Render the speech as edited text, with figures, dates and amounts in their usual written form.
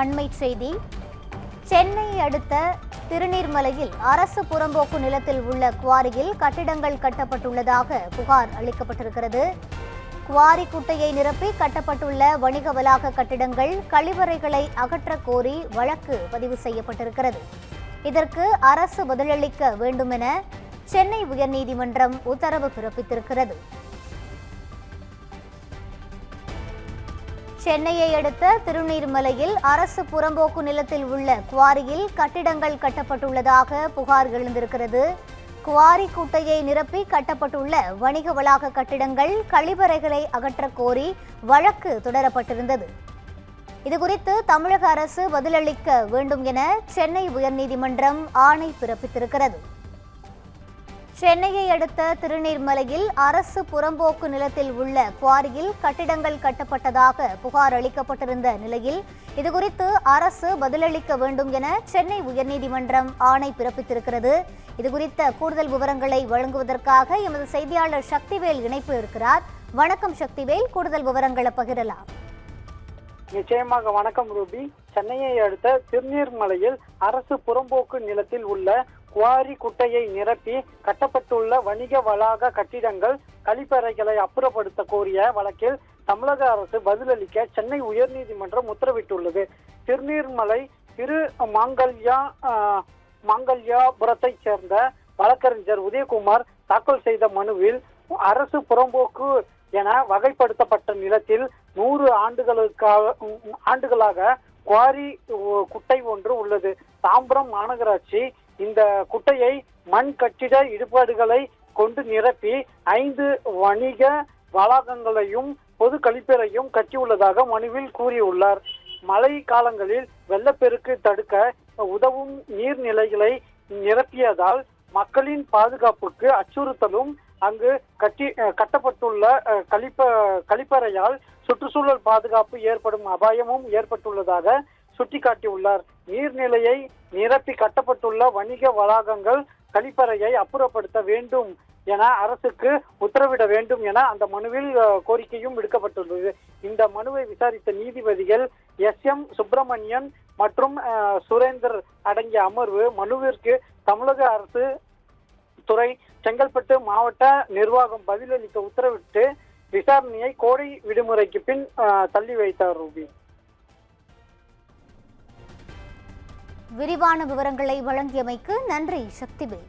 அண்மை செய்தி. சென்னையை அடுத்த திருநீர்மலையில் அரசு புறம்போக்கு நிலத்தில் உள்ள குவாரியில் கட்டிடங்கள் கட்டப்பட்டுள்ளதாக புகார் அளிக்கப்பட்டிருக்கிறது. குவாரி குட்டையை நிரப்பி கட்டப்பட்டுள்ள வணிக வளாக கட்டிடங்கள், கழிவறைகளை அகற்றக் கோரி வழக்கு பதிவு செய்யப்பட்டிருக்கிறது. இதற்கு அரசு பதிலளிக்க வேண்டும் என சென்னை உயர்நீதிமன்றம் உத்தரவு பிறப்பித்திருக்கிறது. சென்னையை அடுத்த திருநீர்மலையில் அரசு புறம்போக்கு நிலத்தில் உள்ள குவாரியில் கட்டிடங்கள் கட்டப்பட்டுள்ளதாக புகார் எழுந்திருக்கிறது. குவாரி குட்டையை நிரப்பி கட்டப்பட்டுள்ள வணிக வளாக கட்டிடங்கள், கழிவறைகளை அகற்றக் கோரி வழக்கு தொடரப்பட்டிருந்தது. இதுகுறித்து தமிழக அரசு பதிலளிக்க வேண்டும் என சென்னை உயர்நீதிமன்றம் ஆணை பிறப்பித்திருக்கிறது. சென்னையை அடுத்த திருநீர்மலையில் அரசு புறம்போக்கு நிலத்தில் உள்ள குவாரியில் கட்டிடங்கள் கட்டப்பட்டதாக புகார் அளிக்கப்பட்டிருந்த நிலையில் இதுகுறித்து அரசு பதிலளிக்க வேண்டும் என சென்னை உயர்நீதிமன்றம் ஆணை பிறப்பித்திருக்கிறது. இதுகுறித்த கூடுதல் விவரங்களை வழங்குவதற்காக எமது செய்தியாளர் சக்திவேல் இணைப்பு இருக்கிறார். வணக்கம் சக்திவேல், கூடுதல் விவரங்களை பகிரலாம். நிச்சயமாக வணக்கம் ரூபி. சென்னையை அடுத்த திருநீர்மலையில் அரசு புறம்போக்கு நிலத்தில் உள்ள குவாரி குட்டையை நிரப்பி கட்டப்பட்டுள்ள வணிக வளாக கட்டிடங்கள், கழிப்பறைகளை அப்புறப்படுத்த கோரிய வழக்கில் தமிழக அரசு பதிலளிக்க சென்னை உயர்நீதிமன்றம் உத்தரவிட்டுள்ளது. திருநீர்மலை திரு மாங்கல்யாபுரத்தைச் சேர்ந்த வழக்கறிஞர் உதயகுமார் தாக்கல் செய்த மனுவில் அரசு புறம்போக்கு என வகைப்படுத்தப்பட்ட நிலத்தில் 100 ஆண்டுகளாக குவாரி குட்டை ஒன்று உள்ளது. தாம்பரம் மாநகராட்சி இந்த குட்டையை மண் கட்டிட இடுபாடுகளை கொண்டு நிரப்பி 5 வணிக வளாகங்களையும் பொது கழிப்பறையும் கட்டியுள்ளதாக மனுவில் கூறியுள்ளார். மழை காலங்களில் வெள்ளப்பெருக்கு தடுக்க உதவும் நீர்நிலைகளை நிரப்பியதால் மக்களின் பாதுகாப்புக்கு அச்சுறுத்தலும், அங்கு கட்டப்பட்டுள்ள கழிப்பறையால் சுற்றுச்சூழல் பாதுகாப்பு ஏற்படும் அபாயமும் ஏற்பட்டுள்ளதாக சுட்டிக்காட்டியுள்ளார். நீர்நிலையை நிரப்பி கட்டப்பட்டுள்ள வணிக வளாகங்கள், கழிப்பறையை அப்புறப்படுத்த வேண்டும் என அரசுக்கு உத்தரவிட வேண்டும் என அந்த மனுவில் கோரிக்கையும் விடுக்கப்பட்டுள்ளது. இந்த மனுவை விசாரித்த நீதிபதிகள் SM சுப்பிரமணியன் மற்றும் சுரேந்தர் அடங்கிய அமர்வு மனுவிற்கு தமிழக அரசு துறை செங்கல்பட்டு மாவட்ட நிர்வாகம் பதிலளிக்க உத்தரவிட்டு விசாரணையை கோடை விடுமுறைக்கு பின் தள்ளி வைத்தார். ரூபி, விரிவான விவரங்களை வழங்கியமைக்கு நன்றி சக்திவேல்.